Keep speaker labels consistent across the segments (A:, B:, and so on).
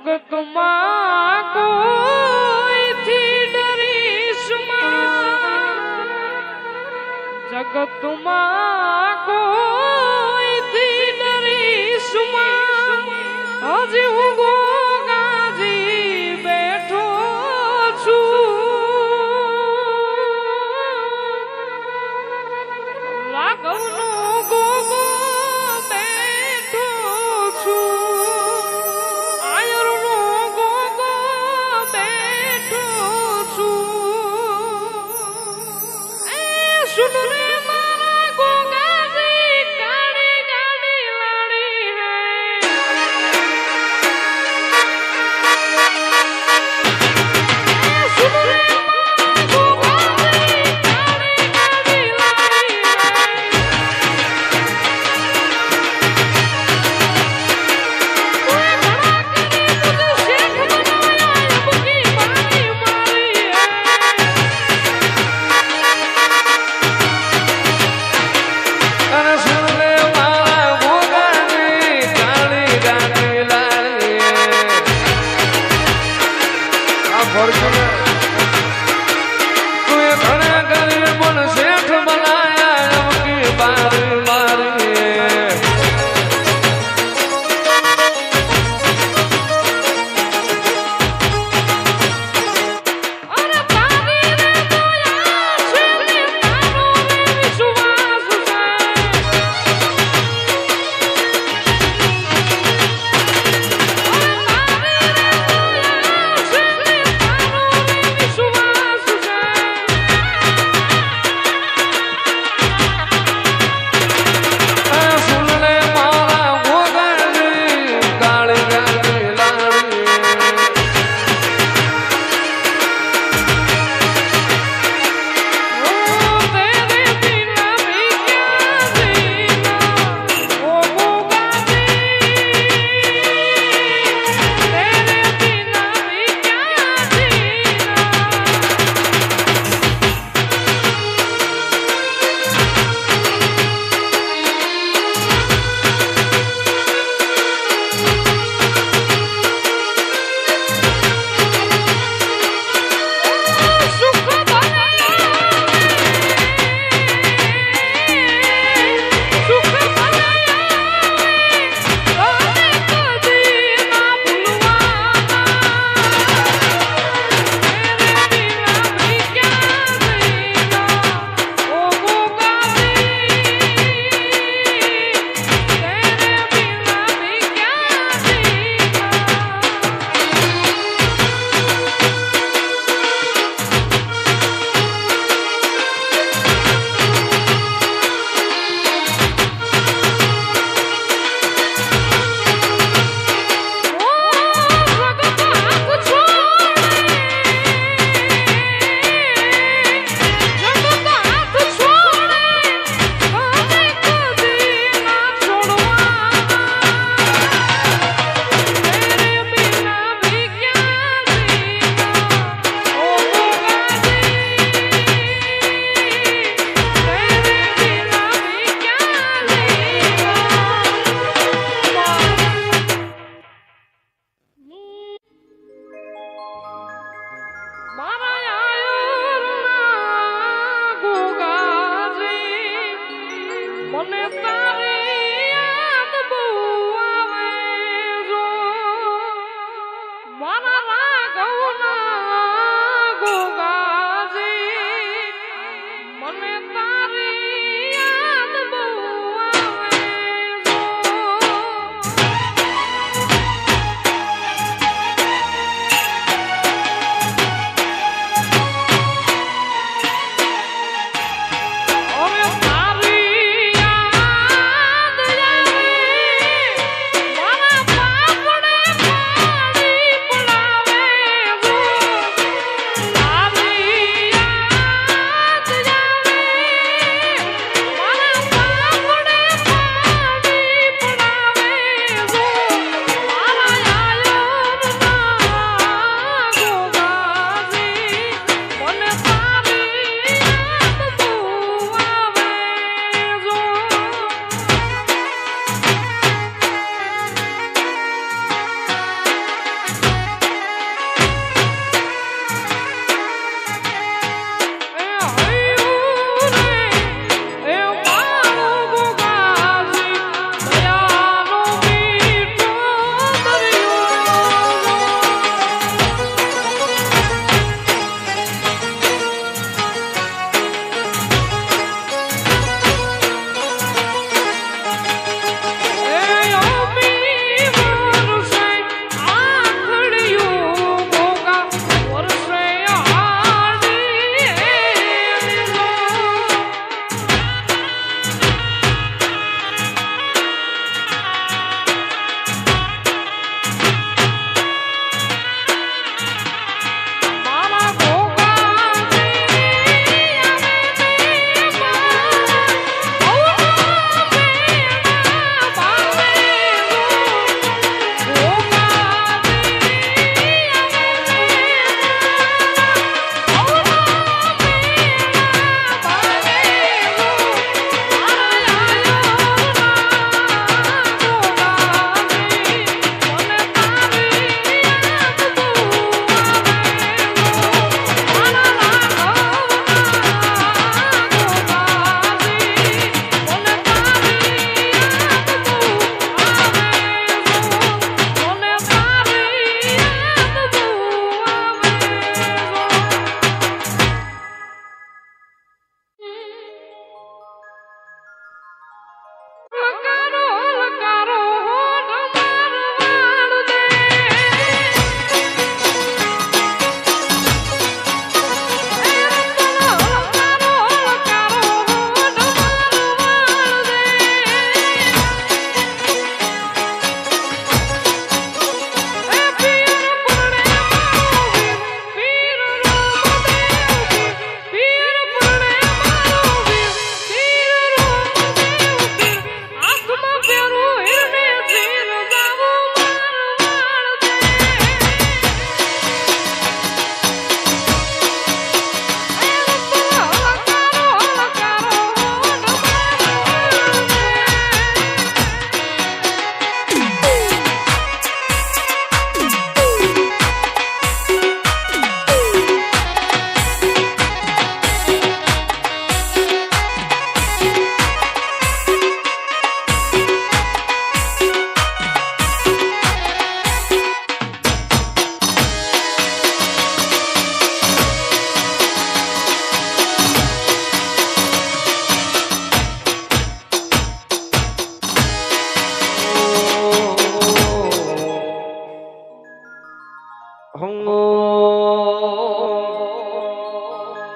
A: જગતમાં કોઈથી ડરીશ જગતમાં કોઈથી ડરીશ હજી હું ગોગાજી બેઠો છું લાગવનો ગોગો બેઠો છું આયરનો ગોગો બેઠો છું એ સુન રે મારા ગોગાજી કાળી ગાડી લાડી હે સુન રે મારા ગોગાજી કાળી ગાડી લાડી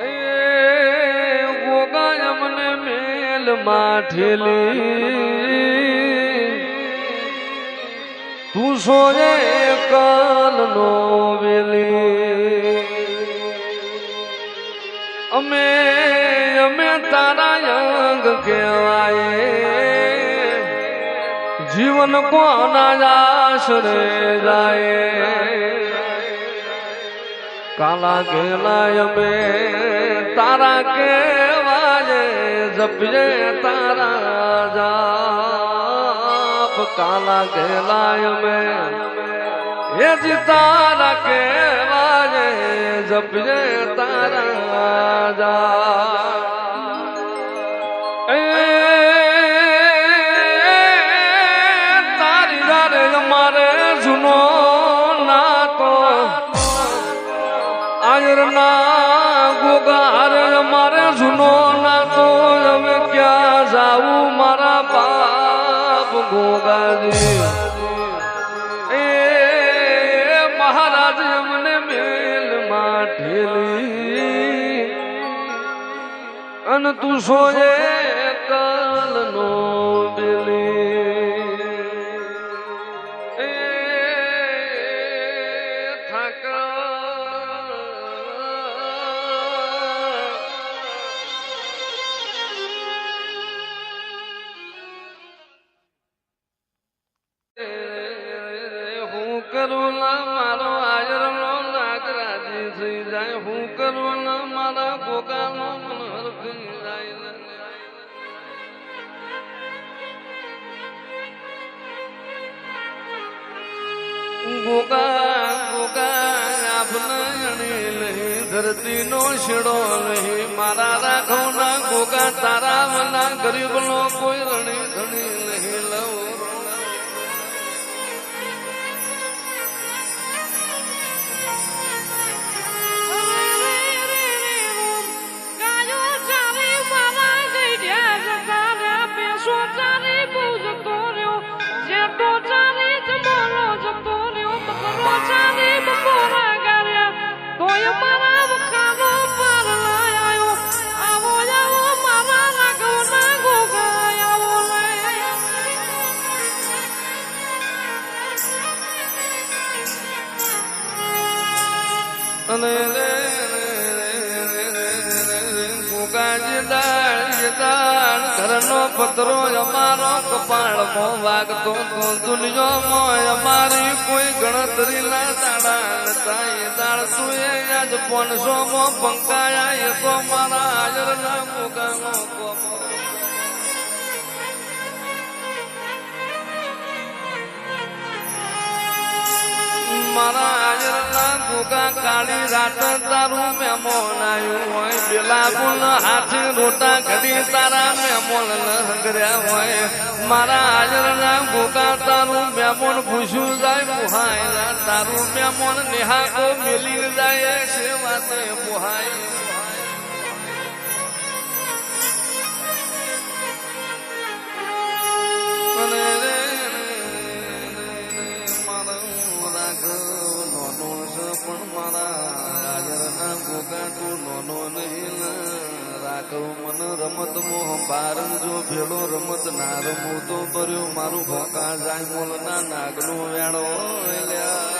A: એ ગોગા મને મેલ માઠેલી તું સોજે કાલ નો વેલી અમે તારા અંગ કહેવાય જીવન કોના આશરે જાય કાલા ગેલા અમે તારા કેવાય જપજે તારા જાપ કાલા ગેલા અમે એ જી તારા કેવાય જપજે તારા જાપ તારી જારે અમારે જૂનો નાતો આયર ના ગોગાર અમારે જૂનો નાતો હવે ક્યાં જાવું મારા બાપ ગોગાજી એ મહારાજ અમને મેલ માઠેલી અન તું સોજે કાલ નો બેલી એ થાક હું કરું ના મારો આયર નો નાગ રાજી થઈ જાય હું કરું ના મારા ગોગા નો મનહર થઈ જાય ગોગા ગોગા આપને નહીં ધરતી નો છેડો નહીં મારા રાખો ના ગોગા તારા મના ગરીબ નો કોઈ રણી ધણી નહીં લઉં ઘરનો પતરો અમારો કપાળમાં વાગતો તો દુનિયામાં અમારી કોઈ ગણતરી ના દાડા નતા દાળ તું આજ 500 માં પંકાયા એ તો મારા હાજર ના ગોગાનો કોમો મારા હાજરના ગોગા કાળી રાત તારું મેમોન આવ્યું હોય પેલા બોલ હાથે રોટા ઘડી તારા મેમોન હંગર્યા હોય મારા હાજરના ગોગા તારું મેમોન ભૂસ્યું જાય પુહાય તારું મેમોન નિહાકો મેલી જાય સેવાતે પુહાય પણ મારા હાજરના ગોગા તું નોનો નહીં રાખવ મન રમત મોહ બારણ જો ભેળો રમત ના રમું તો કર્યો મારું ભોકા જાય મોલ ના નાગનું વેણો લ્યા